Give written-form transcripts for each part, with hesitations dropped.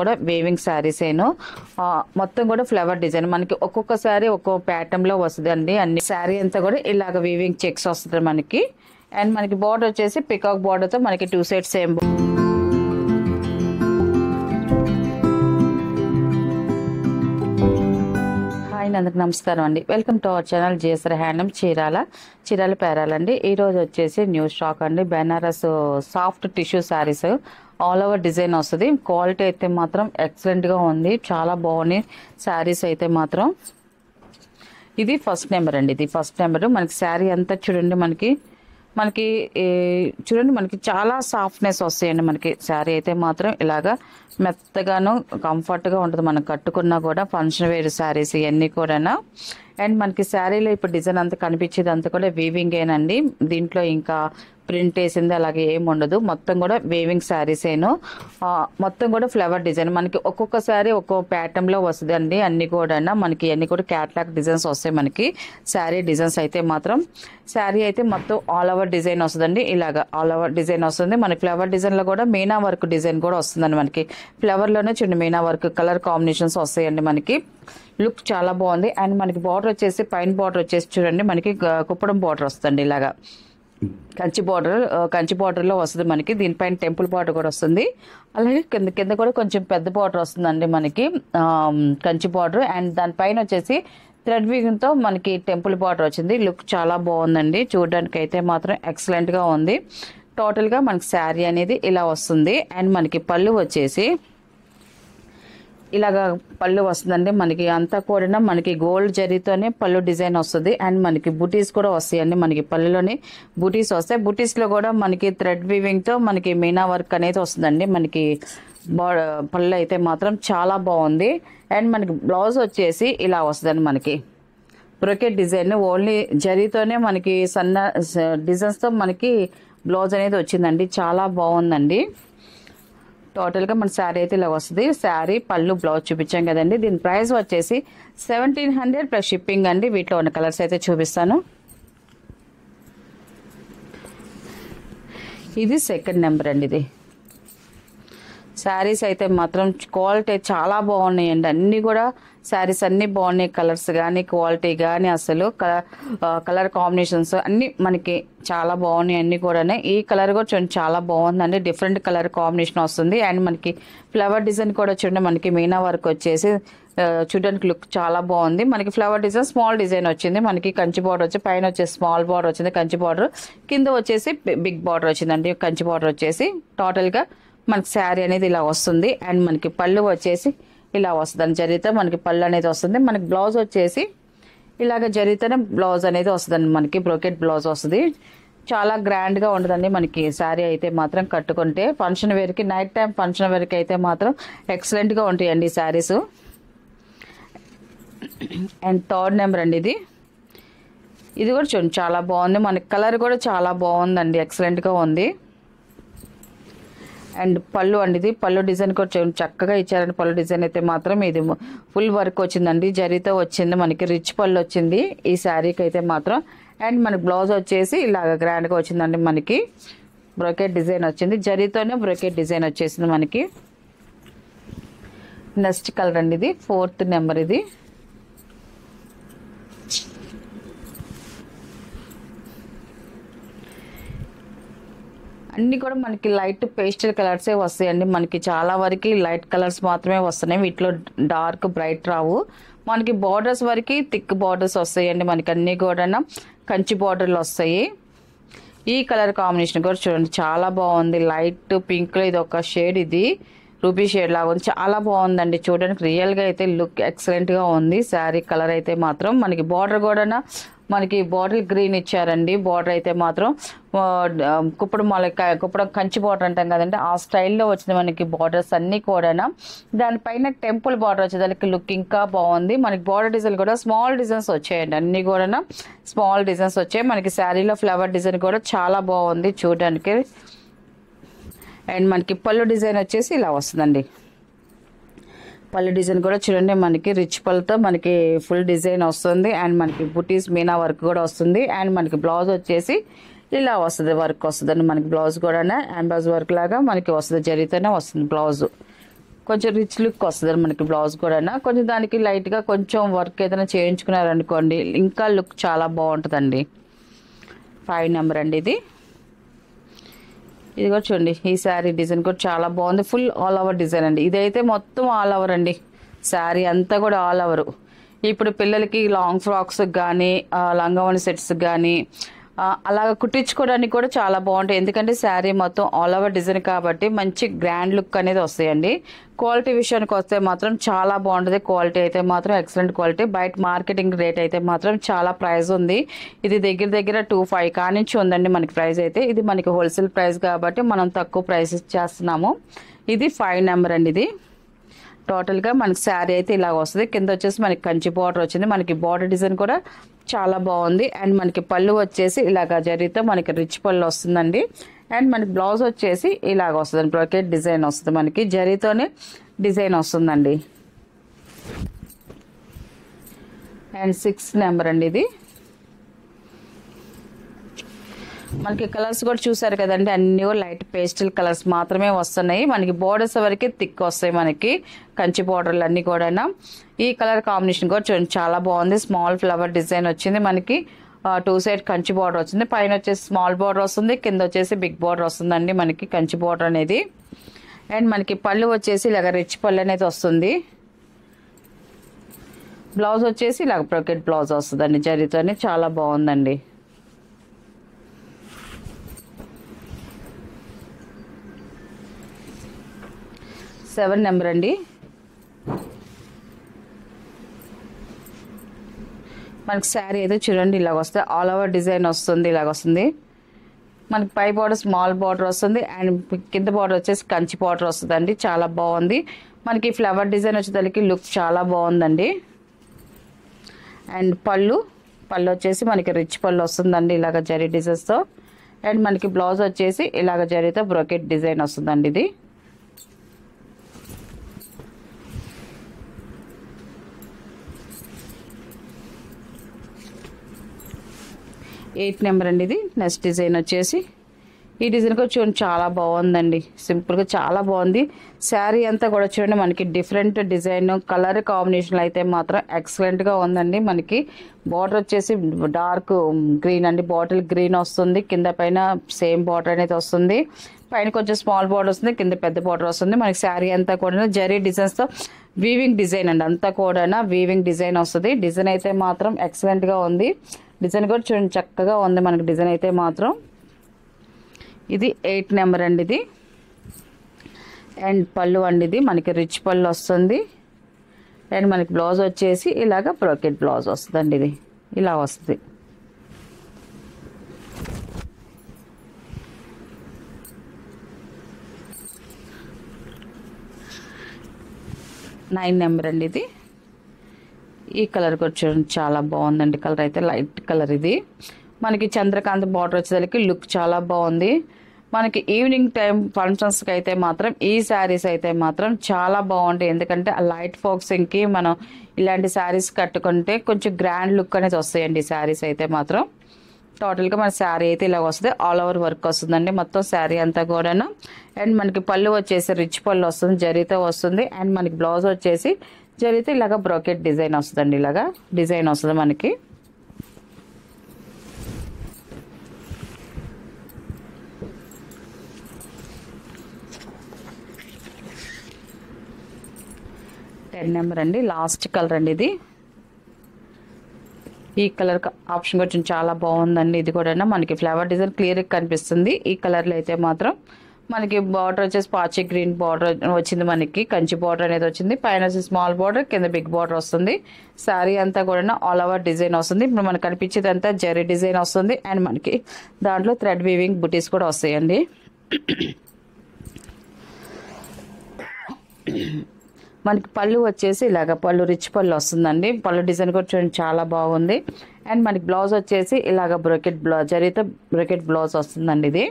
కూడా వేవింగ్ శారీస్ ఏను మొత్తం కూడా ఫ్లవర్ డిజైన్ మనకి ఒక్కొక్క శారీ ఒక్కొక్క ప్యాటర్న్ లో వస్తుంది అండి. అన్ని శారీ అంతా కూడా ఇలాగ వీవింగ్ చెక్స్ వస్తుంది మనకి. అండ్ మనకి బార్డర్ వచ్చేసి పికాక్ బార్డర్ తో మనకి 2 సైడ్స్ సేమ్. హాయ్ అందరికి నమస్కారం అండి. Welcome to our channel GSR handloom Chirala పేరాలండి. ఈ రోజు వచ్చేసి న్యూ స్టాక్ అండి. Banaras soft tissue sarees all over design వస్తుంది. క్వాలిటీ అయితే మాత్రం ఎక్సలెంట్ గా ఉంది, చాలా బాగున్నాయి శారీస్ అయితే మాత్రం. ఇది ఫస్ట్ నెంబర్ అండి. ఇది ఫస్ట్ నెంబర్. మనకి శారీ అంతా చూడండి, మనకి చూడండి మనకి చాలా సాఫ్ట్నెస్ వస్తాయండి. మనకి శారీ అయితే మాత్రం ఇలాగా మెత్తగాను కంఫర్ట్గా ఉంటుంది. మనం కట్టుకున్నా కూడా ఫంక్షన్ వేర్ శారీస్ ఇవన్నీ కూడా. అండ్ మనకి శారీలో ఇప్పుడు డిజైన్ అంతా కనిపించేది అంతా కూడా వీవింగ్ ఏనండి. దీంట్లో ఇంకా ప్రింట్ వేసింది అలాగే ఏమి ఉండదు. మొత్తం కూడా వేవింగ్ శారీస్ ఏను మొత్తం కూడా ఫ్లవర్ డిజైన్ మనకి ఒక్కొక్క శారీ ఒక్కొక్క ప్యాటర్న్ లో వస్తుంది అండి. అన్ని కూడా మనకి అన్ని కూడా క్యాట్లాగ్ డిజైన్స్ వస్తాయి మనకి. శారీ డిజైన్స్ అయితే మాత్రం శారీ అయితే మొత్తం ఆల్ ఓవర్ డిజైన్ వస్తుందండి. ఇలాగా ఆల్ ఓవర్ డిజైన్ వస్తుంది. మనకి ఫ్లవర్ డిజైన్ లో కూడా మీనా వర్క్ డిజైన్ కూడా వస్తుందండి. మనకి ఫ్లవర్ లోనే చూడండి మీనా వర్క్ కలర్ కాంబినేషన్స్ వస్తాయండి. మనకి లుక్ చాలా బాగుంది. అండ్ మనకి బార్డర్ వచ్చేసి పైన బార్డర్ వచ్చేసి చూడండి మనకి కుప్పడం బార్డర్ వస్తుంది. ఇలాగా కంచి బార్డర్ లో వస్తుంది మనకి. దీనిపైన టెంపుల్ బార్డర్ కూడా వస్తుంది. అలాగే కింద కూడా కొంచెం పెద్ద బార్డర్ వస్తుందండి మనకి, కంచి బార్డర్. అండ్ దానిపైన వచ్చేసి థ్రెడ్ వీవింగ్ తో మనకి టెంపుల్ బార్డర్ వచ్చింది. లుక్ చాలా బాగుందండి, చూడడానికి అయితే మాత్రం ఎక్సలెంట్ గా ఉంది. టోటల్ గా మనకి శారీ అనేది ఇలా వస్తుంది. అండ్ మనకి పళ్ళు వచ్చేసి ఇలాగా పళ్ళు వస్తుందండి. మనకి అంతా కూడా మనకి గోల్డ్ జరీతోనే పళ్ళు డిజైన్ వస్తుంది. అండ్ మనకి బుటీస్ కూడా వస్తాయండి. మనకి పళ్ళులోనే బుటీస్ వస్తాయి. బుటీస్ లో కూడా మనకి థ్రెడ్ వీవింగ్ తో మనకి మీనా వర్క్ అనేది వస్తుందండి. మనకి పళ్ళు అయితే మాత్రం చాలా బాగుంది. అండ్ మనకి బ్లౌజ్ వచ్చేసి ఇలా వస్తుందండి. మనకి బ్రొకెట్ డిజైన్ ఓన్లీ జరీతోనే మనకి సన్న డిజైన్స్ తో మనకి బ్లౌజ్ అనేది వచ్చిందండి. చాలా బాగుందండి. టోటల్గా మన శారీ అయితే ఇలా వస్తుంది. శారీ పళ్ళు బ్లౌజ్ చూపించాం కదండి. దీని ప్రైస్ వచ్చేసి 1700 ప్లస్ షిప్పింగ్ అండి. వీటిలో ఉన్న కలర్స్ అయితే చూపిస్తాను. ఇది సెకండ్ నెంబర్ అండి. ఇది శారీస్ అయితే మాత్రం క్వాలిటీ చాలా బాగున్నాయండి. అన్నీ కూడా శారీస్ అన్నీ బాగున్నాయి. కలర్స్ కానీ క్వాలిటీ కానీ అసలు కలర్ కాంబినేషన్స్ అన్నీ మనకి చాలా బాగున్నాయి అన్నీ కూడా. ఈ కలర్ కూడా చూడండి చాలా బాగుందండి. డిఫరెంట్ కలర్ కాంబినేషన్ వస్తుంది. అండ్ మనకి ఫ్లవర్ డిజైన్ కూడా చూడండి మనకి మీనా వర్క్ వచ్చేసి చూడడానికి లుక్ చాలా బాగుంది. మనకి ఫ్లవర్ డిజైన్ స్మాల్ డిజైన్ వచ్చింది. మనకి కంచి బార్డర్ వచ్చి పైన వచ్చేసి స్మాల్ బార్డర్ వచ్చింది కంచి బార్డర్, కింద వచ్చేసి బిగ్ బార్డర్ వచ్చిందండి కంచి బార్డర్ వచ్చేసి. టోటల్గా మనకి శారీ అనేది ఇలా వస్తుంది. అండ్ మనకి పళ్ళు వచ్చేసి ఇలా వస్తుంది జరిగితే మనకి పళ్ళు అనేది వస్తుంది. మనకి బ్లౌజ్ వచ్చేసి ఇలాగ జరిగితేనే బ్లౌజ్ అనేది వస్తుందండి. మనకి బ్రోకెట్ బ్లౌజ్ వస్తుంది. చాలా గ్రాండ్ గా ఉంటుందండి మనకి శారీ అయితే మాత్రం కట్టుకుంటే. ఫంక్షన్ వేర్కి నైట్ టైం ఫంక్షన్ వేర్కి అయితే మాత్రం ఎక్సలెంట్ గా ఉంటాయండి శారీస్. అండ్ థర్డ్ నెంబర్ అండి. ఇది కూడా చూడండి చాలా బాగుంది. మనకి కలర్ కూడా చాలా బాగుందండి, ఎక్సలెంట్ గా ఉంది. అండ్ పళ్ళు అండి. ఇది పళ్ళు డిజైన్ కూడా చక్కగా ఇచ్చారండి. పళ్ళు డిజైన్ అయితే మాత్రం ఇది ఫుల్ వర్క్ వచ్చిందండి, జరీతో వచ్చింది. మనకి రిచ్ పళ్ళు వచ్చింది ఈ శారీకి అయితే మాత్రం. అండ్ మనకి బ్లౌజ్ వచ్చేసి ఇలాగ గ్రాండ్ గా వచ్చిందండి. మనకి బ్రోకెట్ డిజైన్ వచ్చింది, జరీతోనే బ్రోకెట్ డిజైన్ వచ్చేసింది మనకి. నెక్స్ట్ కలర్ అండి. ఇది ఫోర్త్ నెంబర్. ఇది అన్ని కూడా మనకి లైట్ పేస్టల్ కలర్సే వస్తాయండి. మనకి చాలా వరకు లైట్ కలర్స్ మాత్రమే వస్తున్నాయి. వీటిలో డార్క్ బ్రైట్ రావు. మనకి బార్డర్స్ వరకు థిక్ బార్డర్స్ వస్తాయండి. మనకి అన్ని కూడా కంచి బార్డర్లు వస్తాయి. ఈ కలర్ కాంబినేషన్ కూడా చూడండి చాలా బాగుంది. లైట్ పింక్ లో ఇది ఒక షేడ్, ఇది రూబీ షేడ్ లాగా ఉంది. చాలా బాగుందండి చూడడానికి. రియల్ గా అయితే లుక్ ఎక్సలెంట్ గా ఉంది. శారీ కలర్ అయితే మాత్రం మనకి బార్డర్ కూడా మనకి బాటిల్ గ్రీన్ ఇచ్చారండి. బార్డర్ అయితే మాత్రం కుప్పడం కంచి బార్డర్ అంటాం కదండి, ఆ స్టైల్లో వచ్చింది మనకి బార్డర్స్ అన్ని కూడా. దానిపైన టెంపుల్ బార్డర్ వచ్చేదానికి లుక్ ఇంకా బాగుంది. మనకి బార్డర్ డిజైన్ కూడా స్మాల్ డిజైన్స్ వచ్చాయండి. అన్ని కూడా స్మాల్ డిజైన్స్ వచ్చాయి. మనకి శారీలో ఫ్లవర్ డిజైన్ కూడా చాలా బాగుంది చూడడానికి. అండ్ మనకి పళ్ళు డిజైన్ వచ్చేసి ఇలా వస్తుందండి. పళ్ళు డిజైన్ కూడా చూడండి మనకి రిచ్ పళ్ళతో మనకి ఫుల్ డిజైన్ వస్తుంది. అండ్ మనకి బుటీస్ మీనా వర్క్ కూడా వస్తుంది. అండ్ మనకి బ్లౌజ్ వచ్చేసి ఇలా వస్తుంది, వర్క్ వస్తుంది అండి. మనకి బ్లౌజ్ కూడా ఎంబాజ్ వర్క్ లాగా మనకి వస్తుంది, జరీతోనే వస్తుంది బ్లౌజ్. కొంచెం రిచ్ లుక్ వస్తుంది మనకి బ్లౌజ్ కూడా. కొంచెం దానికి లైట్గా కొంచెం వర్క్ ఏదైనా చేయించుకున్నారనుకోండి ఇంకా లుక్ చాలా బాగుంటుందండి. 5 నెంబర్ అండి ఇది. ఇది కూడా చూడండి, ఈ శారీ డిజైన్ కూడా చాలా బాగుంది. ఫుల్ ఆల్ ఓవర్ డిజైన్ అండి. ఇదైతే మొత్తం ఆల్ ఓవర్ అండి, శారీ అంతా కూడా ఆల్ ఓవర్. ఇప్పుడు పిల్లలకి లాంగ్ ఫ్రాక్స్ కానీ లంగావణి సెట్స్ కానీ అలాగ కుట్టించుకోవడానికి కూడా చాలా బాగుంటాయి. ఎందుకంటే శారీ మొత్తం ఆల్ ఓవర్ డిజైన్ కాబట్టి మంచి గ్రాండ్ లుక్ అనేది వస్తాయండి. క్వాలిటీ విషయానికి వస్తే మాత్రం చాలా బాగుంటుంది. క్వాలిటీ అయితే మాత్రం ఎక్సలెంట్ క్వాలిటీ. బయట మార్కెటింగ్ రేట్ అయితే మాత్రం చాలా ప్రైస్ ఉంది. ఇది దగ్గర దగ్గర 2,500 కానించి ఉందండి మనకి ప్రైస్ అయితే. ఇది మనకి హోల్సేల్ ప్రైస్ కాబట్టి మనం తక్కువ ప్రైస్ ఇచ్చేస్తున్నాము. ఇది 5 నెంబర్ అండి. ఇది టోటల్గా మనకి శారీ అయితే ఇలా వస్తుంది. కింద వచ్చేసి మనకి కంచి బార్డర్ వచ్చింది. మనకి బార్డర్ డిజైన్ కూడా చాలా బాగుంది. అండ్ మనకి పళ్ళు వచ్చేసి ఇలాగ జరీతో మనకి రిచ్ పళ్ళు వస్తుందండి. అండ్ మనకి బ్లౌజ్ వచ్చేసి ఇలాగ వస్తుంది, బ్రోకెట్ డిజైన్ వస్తుంది. మనకి జరీతోనే డిజైన్ వస్తుందండి. అండ్ 6 నెంబర్ అండి ఇది. మనకి కలర్స్ కూడా చూసారు కదండి, అన్ని కూడా లైట్ పేస్టల్ కలర్స్ మాత్రమే వస్తున్నాయి. మనకి బోర్డర్స్ వరకు థిక్ వస్తాయి మనకి కంచి బోర్డర్లు అన్ని కూడా. ఈ కలర్ కాంబినేషన్ కూడా చూడండి చాలా బాగుంది. స్మాల్ ఫ్లవర్ డిజైన్ వచ్చింది మనకి. 2 సైడ్ కంచి బార్డర్ వచ్చింది. పైన వచ్చేసి స్మాల్ బార్డర్ వస్తుంది, కింద వచ్చేసి బిగ్ బార్డర్ వస్తుందండి మనకి కంచి బార్డర్ అనేది. అండ్ మనకి పళ్ళు వచ్చేసి ఇలాగ రిచ్ పళ్ళు అనేది వస్తుంది. బ్లౌజ్ వచ్చేసి ఇలాగ బ్రోకెట్ బ్లౌజ్ వస్తుందండి జరీతోని. చాలా బాగుందండి. 7 నెంబర్ అండి. మనకి శారీ అయితే చూడండి ఇలాగ వస్తుంది, ఆల్ ఓవర్ డిజైన్ వస్తుంది. ఇలాగ వస్తుంది మనకి పై బార్డర్ స్మాల్ బార్డర్ వస్తుంది. అండ్ కింద బార్డర్ వచ్చేసి కంచి బార్డర్ వస్తుందండి. చాలా బాగుంది. మనకి ఫ్లవర్ డిజైన్ వచ్చేసరికి లుక్ చాలా బాగుందండి. అండ్ పళ్ళు వచ్చేసి మనకి రిచ్ పళ్ళు వస్తుందండి ఇలాగ జరీ డిజైన్స్తో. అండ్ మనకి బ్లౌజ్ వచ్చేసి ఇలాగ జరీతో బ్రోకెట్ డిజైన్ వస్తుందండి. ఇది 8 నెంబర్ అండి. ఇది నెక్స్ట్ డిజైన్ వచ్చేసి ఈ డిజైన్ కూడా చూడండి చాలా బాగుందండి. సింపుల్గా చాలా బాగుంది. శారీ అంతా కూడా చూడండి మనకి డిఫరెంట్ డిజైన్ కలర్ కాంబినేషన్ అయితే మాత్రం ఎక్సలెంట్గా ఉందండి. మనకి బార్డర్ వచ్చేసి డార్క్ గ్రీన్ అండి, బాటిల్ గ్రీన్ వస్తుంది. కింద పైన సేమ్ బార్డర్ అనేది వస్తుంది. పైన కొంచెం స్మాల్ బార్డర్ వస్తుంది, కింద పెద్ద బార్డర్ వస్తుంది. మనకి శారీ అంతా కూడా జరీ డిజైన్స్తో వీవింగ్ డిజైన్ అండి, అంతా కూడా వీవింగ్ డిజైన్ వస్తుంది. డిజైన్ అయితే మాత్రం ఎక్సలెంట్గా ఉంది. డిజైన్ కూడా చూడండి చక్కగా ఉంది మనకి డిజైన్ అయితే మాత్రం. ఇది 8 నెంబర్ అండి. ఇది అండ్ పళ్ళు అండి, ఇది మనకి రిచ్ పళ్ళు వస్తుంది. అండ్ మనకి బ్లౌజ్ వచ్చేసి ఇలాగ బ్రోకెట్ బ్లౌజ్ వస్తుందండి. ఇది ఇలా వస్తుంది. నైన్ నెంబర్ అండి. ఇది ఈ కలర్ కూడా చూడండి చాలా బాగుందండి. కలర్ అయితే లైట్ కలర్. ఇది మనకి చంద్రకాంత్ బార్డర్ వచ్చేసరికి లుక్ చాలా బాగుంది. మనకి ఈవినింగ్ టైం ఫంక్షన్స్కి అయితే మాత్రం ఈ శారీస్ అయితే మాత్రం చాలా బాగుంటాయి. ఎందుకంటే ఆ లైట్ ఫోక్సింగ్కి మనం ఇలాంటి శారీస్ కట్టుకుంటే కొంచెం గ్రాండ్ లుక్ అనేది వస్తాయండి ఈ శారీస్ అయితే మాత్రం. టోటల్గా మన శారీ అయితే ఇలా వస్తుంది, ఆల్ ఓవర్ వర్క్ వస్తుందండి మొత్తం శారీ అంతా కూడా. అండ్ మనకి పళ్ళు వచ్చేసి రిచ్ పళ్ళు వస్తుంది, జరీతో వస్తుంది. అండ్ మనకి బ్లౌజ్ వచ్చేసి జరీతో ఇలాగ బ్రోకెట్ డిజైన్ వస్తుందండి. ఇలాగా డిజైన్ వస్తుంది మనకి. టెన్ నెంబర్ అండి. లాస్ట్ కలర్ అండి. ఇది ఈ కలర్ ఆప్షన్ కొంచెం చాలా బాగుందండి. ఇది కూడా మనకి ఫ్లవర్ డిజైన్ క్లియర్గా కనిపిస్తుంది. ఈ కలర్లో అయితే మాత్రం మనకి బార్డర్ వచ్చేసి పాచి గ్రీన్ బార్డర్ వచ్చింది, మనకి కంచి బార్డర్ అనేది వచ్చింది. పైన స్మాల్ బార్డర్, కింద బిగ్ బార్డర్ వస్తుంది. శారీ అంతా కూడా ఆల్ ఓవర్ డిజైన్ వస్తుంది. ఇప్పుడు మనకు కనిపించేది అంతా జరీ డిజైన్ వస్తుంది. అండ్ మనకి దాంట్లో థ్రెడ్ వీవింగ్ బుటీస్ కూడా వస్తాయండి. మనకి పళ్ళు వచ్చేసి ఇలాగ పళ్ళు రిచ్ పళ్ళు వస్తుందండి. పళ్ళు డిజైన్ కూడా చూడండి చాలా బాగుంది. అండ్ మనకి బ్లౌజ్ వచ్చేసి ఇలాగ బ్రోకెట్ బ్లౌజ్ జరీతో బ్రోకెట్ బ్లౌజ్ వస్తుందండి. ఇది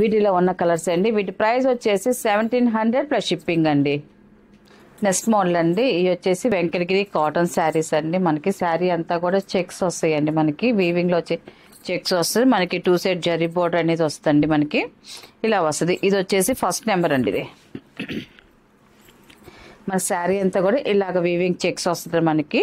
వీటిలో ఉన్న కలర్స్ అండి. వీటి ప్రైస్ వచ్చేసి 1700 ప్లస్ షిప్పింగ్ అండి. నెక్స్ట్ మోడల్ అండి. ఇవి వచ్చేసి వెంకటగిరి కాటన్ శారీస్ అండి. మనకి శారీ అంతా కూడా చెక్స్ వస్తాయండి. మనకి వీవింగ్లో వచ్చి చెక్స్ వస్తుంది. మనకి 2 సైడ్ జరీ బోర్డర్ అనేది వస్తుంది. మనకి ఇలా వస్తుంది. ఇది వచ్చేసి ఫస్ట్ నెంబర్ అండి. ఇది మన శారీ అంతా కూడా ఇలాగ వీవింగ్ చెక్స్ వస్తుంది మనకి.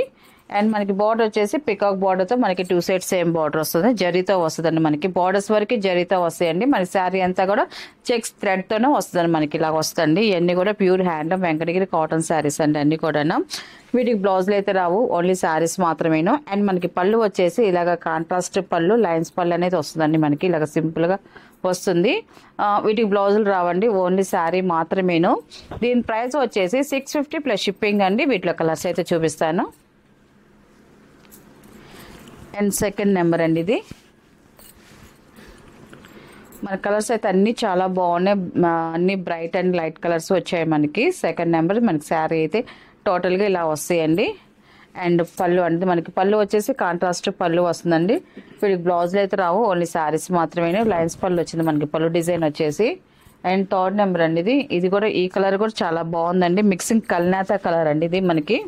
అండ్ మనకి బార్డర్ వచ్చేసి పికాక్ బార్డర్తో మనకి 2 సైడ్స్ సేమ్ బార్డర్ వస్తుంది, జరీతో వస్తుందండి. మనకి బార్డర్స్ వరకు జరీతో వస్తాయండి. మన శారీ అంతా కూడా చెక్స్ థ్రెడ్తోనే వస్తుందండి. మనకి ఇలాగ వస్తుంది. ఇవన్నీ కూడా pure handloom Venkatagiri cotton saris అండి అన్ని కూడా. వీటికి బ్లౌజులు అయితే రావు, ఓన్లీ శారీస్ మాత్రమేను. అండ్ మనకి పళ్ళు వచ్చేసి ఇలాగ కాంట్రాస్ట్ పళ్ళు, లైన్స్ పళ్ళు అనేది వస్తుందండి. మనకి ఇలాగ సింపుల్గా వస్తుంది. వీటికి బ్లౌజులు రావండి, ఓన్లీ శారీ మాత్రమేను. దీని ప్రైస్ వచ్చేసి 650 ప్లస్ షిప్పింగ్ అండి. వీటిలో కలర్స్ అయితే చూపిస్తాను. అండ్ సెకండ్ నెంబర్ అండి ఇది. మన కలర్స్ అయితే అన్నీ చాలా బాగున్నాయి, అన్ని బ్రైట్ అండ్ లైట్ కలర్స్ వచ్చాయి మనకి. సెకండ్ నెంబర్ మనకి శారీ అయితే టోటల్గా ఇలా వస్తాయండి. అండ్ పళ్ళు అంటే మనకి పళ్ళు వచ్చేసి కాంట్రాస్ట్ పళ్ళు వస్తుందండి. వీటికి బ్లౌజులు అయితే రావు, ఓన్లీ శారీస్ మాత్రమే. లైన్స్ పళ్ళు వచ్చింది మనకి పళ్ళు డిజైన్ వచ్చేసి. అండ్ థర్డ్ నెంబర్ అండి ఇది. ఇది కూడా ఈ కలర్ కూడా చాలా బాగుందండి, మిక్సింగ్ కల్నేత కలర్ అండి ఇది మనకి.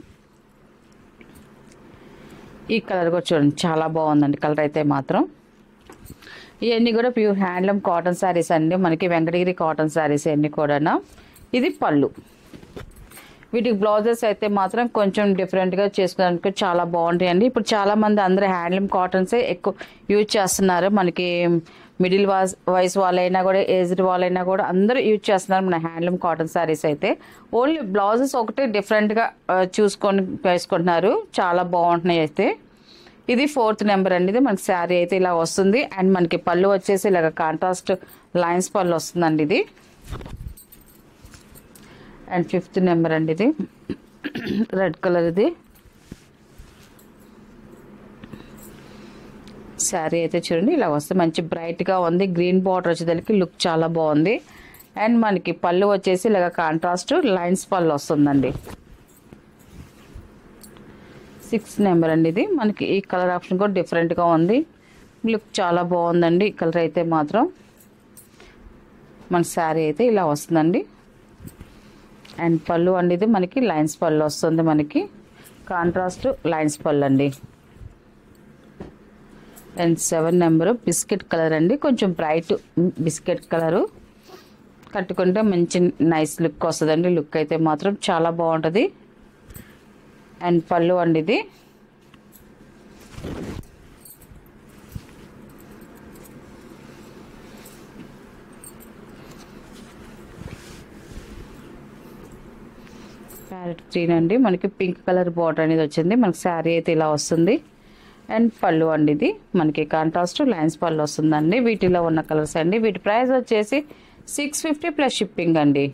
ఈ కలర్ కూడా చూడండి చాలా బాగుందండి కలర్ అయితే మాత్రం. ఇవన్నీ కూడా ప్యూర్ హ్యాండ్లూమ్ కాటన్ శారీస్ అండి మనకి, వెంకటగిరి కాటన్ శారీస్ అన్నీ కూడా. ఇది పళ్ళు. వీటికి బ్లౌజెస్ అయితే మాత్రం కొంచెం డిఫరెంట్గా చేసుకోవడానికి చాలా బాగుంటాయండి. ఇప్పుడు చాలామంది అందరూ హ్యాండ్లూమ్ కాటన్సే ఎక్కువ యూజ్ చేస్తున్నారు. మనకి మిడిల్ వయసు వాళ్ళైనా కూడా, ఏజ్డ్ వాళ్ళైనా కూడా అందరూ యూజ్ చేస్తున్నారు మన హ్యాండ్లూమ్ కాటన్ శారీస్ అయితే. ఓన్లీ బ్లౌజెస్ ఒకటే డిఫరెంట్గా చూసుకొని వేసుకుంటున్నారు, చాలా బాగుంటున్నాయి అయితే. ఇది ఫోర్త్ నెంబర్ అండి. ఇది మనకి శారీ అయితే ఇలా వస్తుంది. అండ్ మనకి పళ్ళు వచ్చేసి ఇలాగ కాంట్రాస్ట్ లైన్స్ పళ్ళు వస్తుందండి ఇది. అండ్ ఫిఫ్త్ నెంబర్ అండి ఇది, రెడ్ కలర్. ఇది శారీ అయితే చూడండి ఇలా వస్తుంది, మంచి బ్రైట్గా ఉంది. గ్రీన్ బార్డర్ వచ్చేదానికి లుక్ చాలా బాగుంది. అండ్ మనకి పళ్ళు వచ్చేసి ఇలాగ కాంట్రాస్ట్ లైన్స్ పళ్ళు వస్తుందండి. 6th నెంబర్ అండి ఇది. మనకి ఈ కలర్ ఆప్షన్ కూడా డిఫరెంట్గా ఉంది, లుక్ చాలా బాగుందండి ఈ కలర్ అయితే మాత్రం. మన శారీ అయితే ఇలా వస్తుందండి. అండ్ పళ్ళు అండి ఇది మనకి లైన్స్ పళ్ళు వస్తుంది, మనకి కాంట్రాస్ట్ లైన్స్ పళ్ళు అండి. అండ్ 7 నెంబరు బిస్కెట్ కలర్ అండి, కొంచెం బ్రైట్ బిస్కెట్ కలరు. కట్టుకుంటే మంచి నైస్ లుక్ వస్తుందండి, లుక్ అయితే మాత్రం చాలా బాగుంటుంది. అండ్ పళ్ళు అండి ఇది. ప్యారెట్ గ్రీన్ అండి, మనకి పింక్ కలర్ బార్డర్ అనేది వచ్చింది. మనకి శారీ అయితే ఇలా వస్తుంది. అండ్ పళ్ళు అండి ఇది మనకి కాంట్రాస్ట్ లైన్స్ పళ్ళు వస్తుందండి. వీటిలో ఉన్న కలర్స్ అండి. వీటి ప్రైస్ వచ్చేసి 650 ప్లస్ షిప్పింగ్ అండి.